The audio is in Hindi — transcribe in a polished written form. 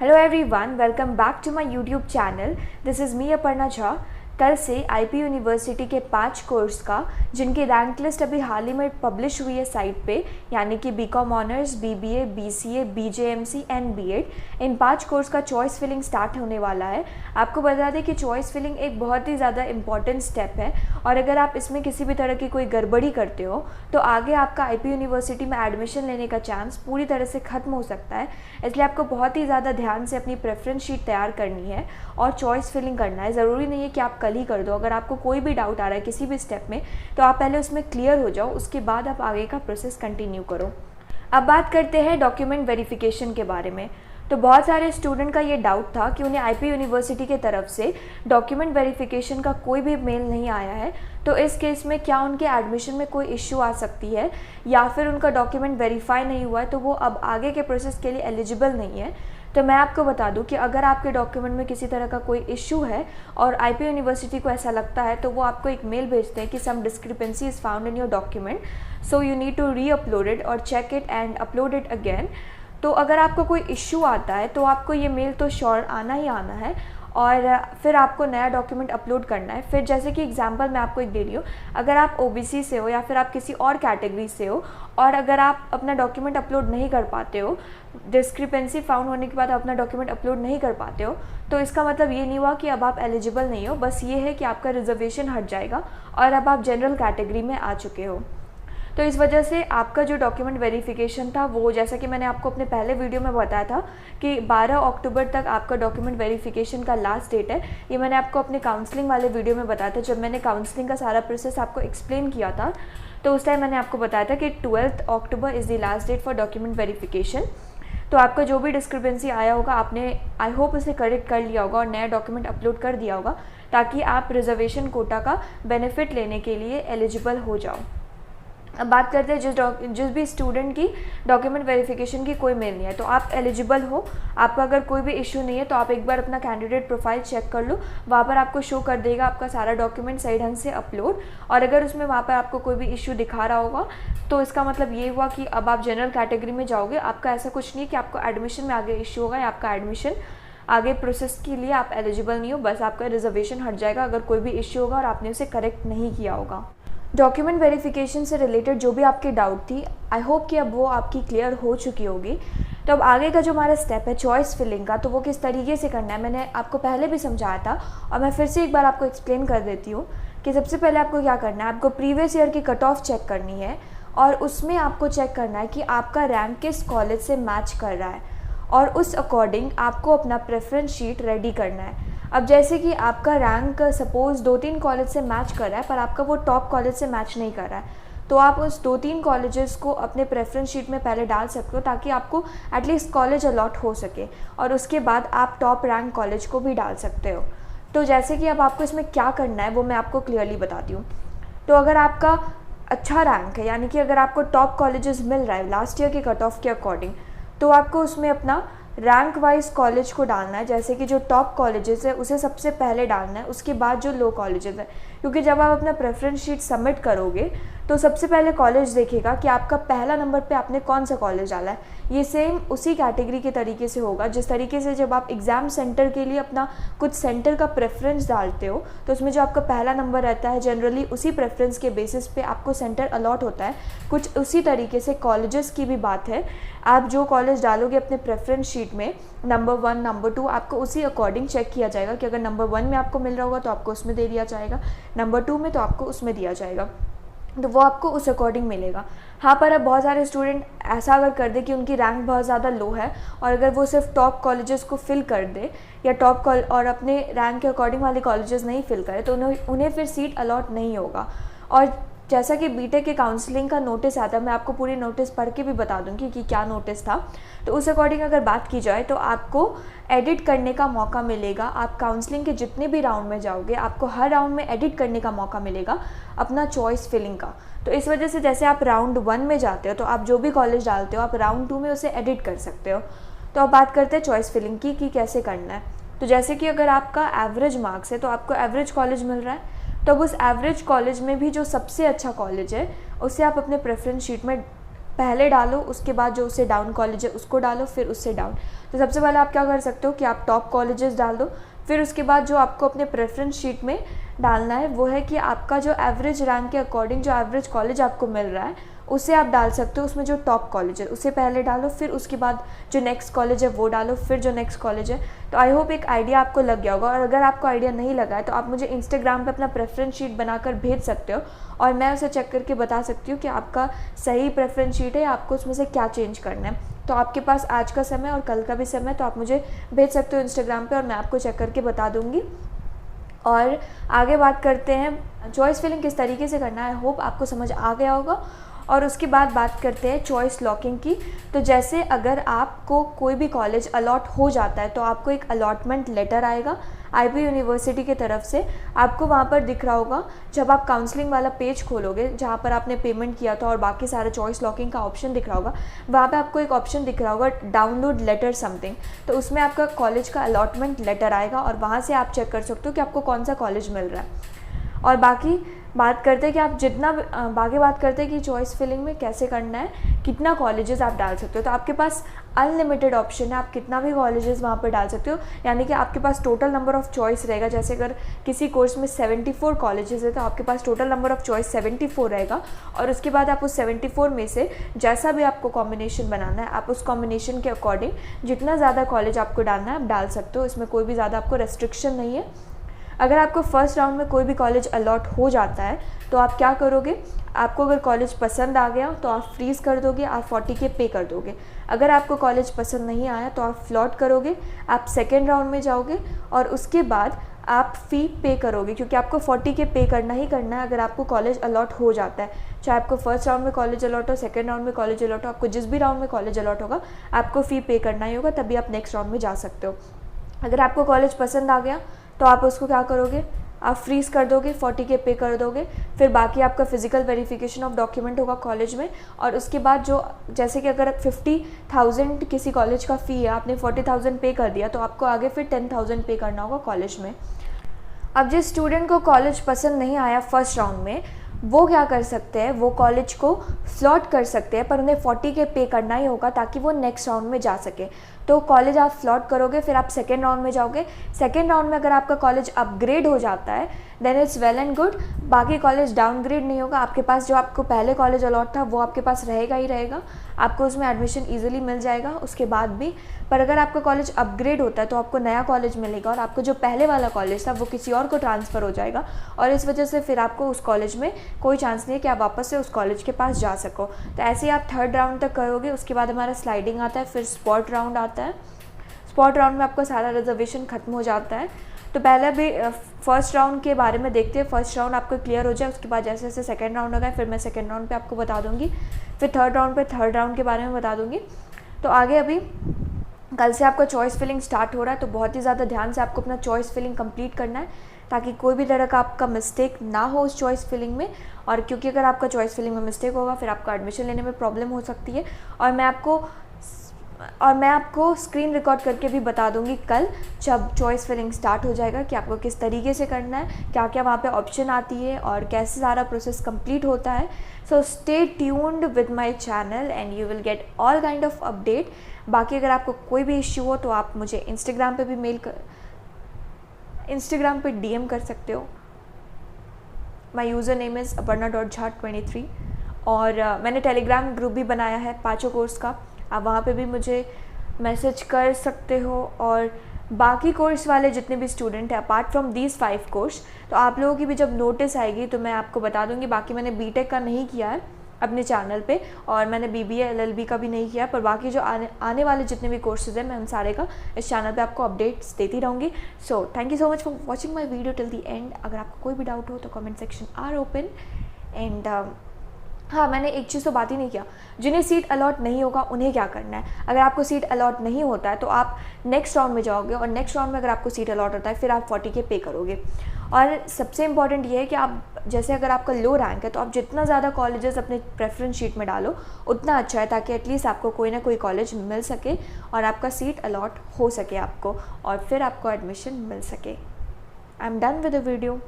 Hello everyone, welcome back to my YouTube channel. This is me Aparna Jha. कल से आईपी यूनिवर्सिटी के 5 कोर्स का जिनकी रैंक लिस्ट अभी हाल ही में पब्लिश हुई है साइट पे, यानी कि BCom honours, BBA, BCA, BJMC and BEd, इन 5 कोर्स का चॉइस फिलिंग स्टार्ट होने वाला है। आपको बता दें कि चॉइस फिलिंग एक बहुत ही ज़्यादा इंपॉर्टेंट स्टेप है और अगर आप इसमें किसी भी तरह की कोई गड़बड़ी करते हो तो आगे आपका आईपी यूनिवर्सिटी में एडमिशन लेने का चांस पूरी तरह से ख़त्म हो सकता है। इसलिए आपको बहुत ही ज़्यादा ध्यान से अपनी प्रेफरेंस शीट तैयार करनी है और चॉइस फिलिंग करना है। ज़रूरी नहीं है कि आप कल ही कर दो। अगर आपको कोई भी डाउट आ रहा है किसी भी स्टेप में तो आप पहले उसमें क्लियर हो जाओ, उसके बाद आप आगे का प्रोसेस कंटिन्यू करो। अब बात करते हैं डॉक्यूमेंट वेरिफिकेशन के बारे में। तो बहुत सारे स्टूडेंट का ये डाउट था कि उन्हें आईपी यूनिवर्सिटी की तरफ से डॉक्यूमेंट वेरिफिकेशन का कोई भी मेल नहीं आया है। तो इस केस में क्या उनके एडमिशन में कोई इश्यू आ सकती है या फिर उनका डॉक्यूमेंट वेरीफाई नहीं हुआ है तो वो अब आगे के प्रोसेस के लिए एलिजिबल नहीं है। तो मैं आपको बता दूं कि अगर आपके डॉक्यूमेंट में किसी तरह का कोई इशू है और आईपी यूनिवर्सिटी को ऐसा लगता है तो वो आपको एक मेल भेजते हैं कि some discrepancy is found in your document, so you need to re upload it और check it and upload it again. तो अगर आपको कोई इश्यू आता है तो आपको ये मेल तो श्योर आना ही आना है और फिर आपको नया डॉक्यूमेंट अपलोड करना है। फिर जैसे कि एग्जांपल मैं आपको एक दे रही हूँ, अगर आप ओबीसी से हो या फिर आप किसी और कैटेगरी से हो और अगर आप अपना डॉक्यूमेंट अपलोड नहीं कर पाते हो, डिस्क्रिपेंसी फाउंड होने के बाद अपना डॉक्यूमेंट अपलोड नहीं कर पाते हो, तो इसका मतलब ये नहीं हुआ कि अब आप एलिजिबल नहीं हो। बस ये है कि आपका रिजर्वेशन हट जाएगा और अब आप जनरल कैटेगरी में आ चुके हो। तो इस वजह से आपका जो डॉक्यूमेंट वेरिफिकेशन था वो, जैसा कि मैंने आपको अपने पहले वीडियो में बताया था कि 12 अक्टूबर तक आपका डॉक्यूमेंट वेरिफिकेशन का लास्ट डेट है। ये मैंने आपको अपने काउंसलिंग वाले वीडियो में बताया था, जब मैंने काउंसलिंग का सारा प्रोसेस आपको एक्सप्लेन किया था। तो उस टाइम मैंने आपको बताया था कि 12 October is the last date for document verification. तो आपका जो भी डिस्क्रिपेंसी आया होगा आपने आई होप उसे करेक्ट कर लिया होगा और नया डॉक्यूमेंट अपलोड कर दिया होगा ताकि आप रिजर्वेशन कोटा का बेनिफिट लेने के लिए एलिजिबल हो जाओ। अब बात करते हैं जिस भी स्टूडेंट की डॉक्यूमेंट वेरिफिकेशन की कोई मेल नहीं है तो आप एलिजिबल हो। आपका अगर कोई भी इशू नहीं है तो आप एक बार अपना कैंडिडेट प्रोफाइल चेक कर लो, वहाँ पर आपको शो कर देगा आपका सारा डॉक्यूमेंट सही ढंग से अपलोड। और अगर उसमें वहाँ पर आपको कोई भी इशू दिखा रहा होगा तो इसका मतलब ये हुआ कि अब आप जनरल कैटेगरी में जाओगे। आपका ऐसा कुछ नहीं है कि आपको एडमिशन में आगे इशू होगा या आपका एडमिशन आगे प्रोसेस के लिए आप एलिजिबल नहीं हो, बस आपका रिजर्वेशन हट जाएगा अगर कोई भी इश्यू होगा और आपने उसे करेक्ट नहीं किया होगा। डॉक्यूमेंट वेरिफिकेशन से रिलेटेड जो भी आपकी डाउट थी, आई होप कि अब वो आपकी क्लियर हो चुकी होगी। तो अब आगे का जो हमारा स्टेप है चॉइस फिलिंग का, तो वो किस तरीके से करना है मैंने आपको पहले भी समझाया था और मैं फिर से एक बार आपको एक्सप्लेन कर देती हूँ कि सबसे पहले आपको क्या करना है। आपको प्रीवियस ईयर की कट ऑफ चेक करनी है और उसमें आपको चेक करना है कि आपका रैंक किस कॉलेज से मैच कर रहा है और उस अकॉर्डिंग आपको अपना प्रेफरेंस शीट रेडी करना है। अब जैसे कि आपका रैंक सपोज़ 2-3 कॉलेज से मैच कर रहा है पर आपका वो टॉप कॉलेज से मैच नहीं कर रहा है, तो आप उस 2-3 कॉलेजेस को अपने प्रेफरेंस शीट में पहले डाल सकते हो ताकि आपको एटलीस्ट कॉलेज अलॉट हो सके और उसके बाद आप टॉप रैंक कॉलेज को भी डाल सकते हो। तो जैसे कि अब आपको इसमें क्या करना है वो मैं आपको क्लियरली बताती हूँ। तो अगर आपका अच्छा रैंक है, यानी कि अगर आपको टॉप कॉलेजेस मिल रहा है लास्ट ईयर की कट ऑफ के अकॉर्डिंग, तो आपको उसमें अपना रैंक वाइज कॉलेज को डालना है। जैसे कि जो टॉप कॉलेजेस है उसे सबसे पहले डालना है, उसके बाद जो लो कॉलेजेस है, क्योंकि जब आप अपना प्रेफरेंस शीट सबमिट करोगे तो सबसे पहले कॉलेज देखेगा कि आपका पहला नंबर पे आपने कौन सा कॉलेज डाला है। ये सेम उसी कैटेगरी के तरीके से होगा जिस तरीके से जब आप एग्ज़ाम सेंटर के लिए अपना कुछ सेंटर का प्रेफरेंस डालते हो तो उसमें जो आपका पहला नंबर रहता है जनरली उसी प्रेफरेंस के बेसिस पे आपको सेंटर अलॉट होता है। कुछ उसी तरीके से कॉलेजेस की भी बात है। आप जो कॉलेज डालोगे अपने प्रेफरेंस शीट में नंबर 1, नंबर 2, आपको उसी अकॉर्डिंग चेक किया जाएगा कि अगर नंबर 1 में आपको मिल रहा होगा तो आपको उसमें दे दिया जाएगा, नंबर 2 में तो आपको उसमें दिया जाएगा, तो वो आपको उस अकॉर्डिंग मिलेगा। हाँ, पर अब बहुत सारे स्टूडेंट ऐसा अगर कर दे कि उनकी रैंक बहुत ज़्यादा लो है और अगर वो सिर्फ टॉप कॉलेजेस को फिल कर दे या और अपने रैंक के अकॉर्डिंग वाले कॉलेजेस नहीं फिल करे तो उन्हें फिर सीट अलॉट नहीं होगा। और जैसा कि बीटेक के काउंसलिंग का नोटिस आता है, मैं आपको पूरी नोटिस पढ़ के भी बता दूंगी कि क्या नोटिस था। तो उस अकॉर्डिंग अगर बात की जाए तो आपको एडिट करने का मौका मिलेगा। आप काउंसलिंग के जितने भी राउंड में जाओगे आपको हर राउंड में एडिट करने का मौका मिलेगा अपना चॉइस फिलिंग का। तो इस वजह से जैसे आप राउंड 1 में जाते हो तो आप जो भी कॉलेज डालते हो आप राउंड 2 में उसे एडिट कर सकते हो। तो अब बात करते हैं चॉइस फिलिंग की कि कैसे करना है। तो जैसे कि अगर आपका एवरेज मार्क्स है तो आपको एवरेज कॉलेज मिल रहा है, तो अब उस एवरेज कॉलेज में भी जो सबसे अच्छा कॉलेज है उसे आप अपने प्रेफरेंस शीट में पहले डालो, उसके बाद जो उससे डाउन कॉलेज है उसको डालो, फिर उससे डाउन। तो सबसे पहले आप क्या कर सकते हो कि आप टॉप कॉलेजेस डाल दो, फिर उसके बाद जो आपको अपने प्रेफरेंस शीट में डालना है वो है कि आपका जो एवरेज रैंक के अकॉर्डिंग जो एवरेज कॉलेज आपको मिल रहा है उसे आप डाल सकते हो। उसमें जो टॉप कॉलेज है उसे पहले डालो, फिर उसके बाद जो नेक्स्ट कॉलेज है वो डालो, फिर जो नेक्स्ट कॉलेज है। तो आई होप एक आइडिया आपको लग गया होगा, और अगर आपको आइडिया नहीं लगा है तो आप मुझे इंस्टाग्राम पे अपना प्रेफरेंस शीट बनाकर भेज सकते हो, और मैं उसे चेक करके बता सकती हूँ कि आपका सही प्रेफरेंस शीट है, आपको उसमें से क्या चेंज करना है। तो आपके पास आज का समय और कल का भी समय, तो आप मुझे भेज सकते हो इंस्टाग्राम पे, और मैं आपको चेक करके बता दूँगी। और आगे बात करते हैं चॉइस फिलिंग किस तरीके से करना है। होप आपको समझ आ गया होगा। और उसके बाद बात करते हैं चॉइस लॉकिंग की। तो जैसे अगर आपको कोई भी कॉलेज अलॉट हो जाता है तो आपको एक अलॉटमेंट लेटर आएगा आईपी यूनिवर्सिटी की तरफ से। आपको वहाँ पर दिख रहा होगा जब आप काउंसलिंग वाला पेज खोलोगे जहाँ पर आपने पेमेंट किया था और बाकी सारा चॉइस लॉकिंग का ऑप्शन दिख रहा होगा, वहाँ पे आपको एक ऑप्शन दिख रहा होगा डाउनलोड लेटर समथिंग। तो उसमें आपका कॉलेज का अलॉटमेंट लेटर आएगा और वहाँ से आप चेक कर सकते हो कि आपको कौन सा कॉलेज मिल रहा है। और बाकी बात करते हैं कि आप जितना बाकी बात करते हैं कि चॉइस फिलिंग में कैसे करना है, कितना कॉलेजेस आप डाल सकते हो। तो आपके पास अनलिमिटेड ऑप्शन है, आप कितना भी कॉलेजेस वहाँ पर डाल सकते हो, यानी कि आपके पास टोटल नंबर ऑफ़ चॉइस रहेगा। जैसे अगर किसी कोर्स में 74 कॉलेजेस है तो आपके पास टोटल नंबर ऑफ़ चॉइस 74 रहेगा, और उसके बाद आप उस 74 में से जैसा भी आपको कॉम्बिनेशन बनाना है आप उस कॉम्बिनेशन के अकॉर्डिंग जितना ज़्यादा कॉलेज आपको डालना है आप डाल सकते हो। इसमें कोई भी ज़्यादा आपको रेस्ट्रिक्शन नहीं है। अगर आपको फर्स्ट राउंड में कोई भी कॉलेज अलॉट हो जाता है तो आप क्या करोगे, आपको अगर कॉलेज पसंद आ गया तो आप फ्रीज़ कर दोगे, आप 40K पे कर दोगे। अगर आपको कॉलेज पसंद नहीं आया तो आप फ्लॉट करोगे, आप सेकेंड राउंड में जाओगे और उसके बाद आप फ़ी पे करोगे, क्योंकि आपको 40K पे करना ही करना है अगर आपको कॉलेज अलॉट हो जाता है। चाहे आपको फर्स्ट राउंड में कॉलेज अलॉट हो, सेकेंड राउंड में कॉलेज अलॉट हो, आपको जिस भी राउंड में कॉलेज अलॉट होगा आपको फ़ी पे करना ही होगा, तभी आप नेक्स्ट राउंड में जा सकते हो। अगर आपको कॉलेज पसंद आ गया तो आप उसको क्या करोगे, आप फ्रीज़ कर दोगे, 40K पे कर दोगे। फिर बाकी आपका फिजिकल वेरिफिकेशन ऑफ डॉक्यूमेंट होगा कॉलेज में, और उसके बाद जो जैसे कि अगर 50,000 किसी कॉलेज का फ़ी है, आपने 40,000 पे कर दिया तो आपको आगे फिर 10,000 पे करना होगा कॉलेज में। अब जिस स्टूडेंट को कॉलेज पसंद नहीं आया फर्स्ट राउंड में, वो क्या कर सकते हैं, वो कॉलेज को फ्लॉट कर सकते हैं, पर उन्हें 40K पे करना ही होगा ताकि वो नेक्स्ट राउंड में जा सके। तो कॉलेज आप फ्लॉट करोगे, फिर आप सेकेंड राउंड में जाओगे। सेकेंड राउंड में अगर आपका कॉलेज अपग्रेड हो जाता है then it's well and good, बाकी कॉलेज डाउनग्रेड नहीं होगा। आपके पास जो आपको पहले कॉलेज अलॉट था वो आपके पास रहेगा ही रहेगा, आपको उसमें एडमिशन ईजिली मिल जाएगा उसके बाद भी। पर अगर आपका कॉलेज अपग्रेड होता है तो आपको नया कॉलेज मिलेगा, और आपको जो पहले वाला कॉलेज था वो किसी और को ट्रांसफ़र हो जाएगा, और इस वजह से फिर आपको उस कॉलेज में कोई चांस नहीं है कि आप वापस से उस कॉलेज के पास जा सको। तो ऐसे ही आप थर्ड राउंड तक करोगे। उसके बाद हमारा स्लाइडिंग आता है, फिर स्पॉट राउंड आता है। स्पॉट राउंड में आपका सारा रिजर्वेशन खत्म हो जाता है। तो पहले अभी फर्स्ट राउंड के बारे में देखते हैं। फर्स्ट राउंड आपको क्लियर हो जाए, उसके बाद जैसे जैसे सेकंड राउंड होगा फिर मैं सेकंड राउंड पे आपको बता दूंगी, फिर थर्ड राउंड पे थर्ड राउंड के बारे में बता दूंगी। तो आगे अभी कल से आपका चॉइस फिलिंग स्टार्ट हो रहा है, तो बहुत ही ज़्यादा ध्यान से आपको अपना चॉइस फिलिंग कंप्लीट करना है ताकि कोई भी तरह का आपका मिस्टेक ना हो उस चॉइस फिलिंग में। और क्योंकि अगर आपका चॉइस फिलिंग में मिस्टेक होगा फिर आपको एडमिशन लेने में प्रॉब्लम हो सकती है। और मैं आपको स्क्रीन रिकॉर्ड करके भी बता दूंगी कल जब चॉइस फिलिंग स्टार्ट हो जाएगा कि आपको किस तरीके से करना है, क्या क्या वहाँ पे ऑप्शन आती है और कैसे सारा प्रोसेस कंप्लीट होता है। So stay tuned with my channel and you will get all kind of update. बाकी अगर आपको कोई भी इश्यू हो तो आप मुझे इंस्टाग्राम पे DM कर सकते हो। माई यूज़र नेम इज़ aparna.jha23 और मैंने टेलीग्राम ग्रुप भी बनाया है 5 कोर्स का, आप वहाँ पे भी मुझे मैसेज कर सकते हो। और बाकी कोर्स वाले जितने भी स्टूडेंट हैं अपार्ट फ्रॉम दीज 5 कोर्स, तो आप लोगों की भी जब नोटिस आएगी तो मैं आपको बता दूँगी। बाकी मैंने BTech का नहीं किया है अपने चैनल पे, और मैंने BBA LLB का भी नहीं किया, पर बाकी जो आने वाले जितने भी कोर्सेज हैं मैं उन सारे का इस चैनल पे आपको अपडेट्स देती रहूँगी। So thank you so much for watching my video till the end. अगर आपको कोई भी डाउट हो तो comment section are open. And हाँ, मैंने एक चीज़ तो बात ही नहीं किया, जिन्हें सीट अलॉट नहीं होगा उन्हें क्या करना है। अगर आपको सीट अलॉट नहीं होता है तो आप नेक्स्ट राउंड में जाओगे, और नेक्स्ट राउंड में अगर आपको सीट अलॉट होता है फिर आप 40K पे करोगे। और सबसे इम्पॉर्टेंट ये है कि आप जैसे अगर आपका लो रैंक है तो आप जितना ज़्यादा कॉलेजेस अपने प्रेफरेंस शीट में डालो उतना अच्छा है, ताकि एटलीस्ट आपको कोई ना कोई कॉलेज मिल सके और आपका सीट अलॉट हो सके आपको, और फिर आपको एडमिशन मिल सके। I am done with the video.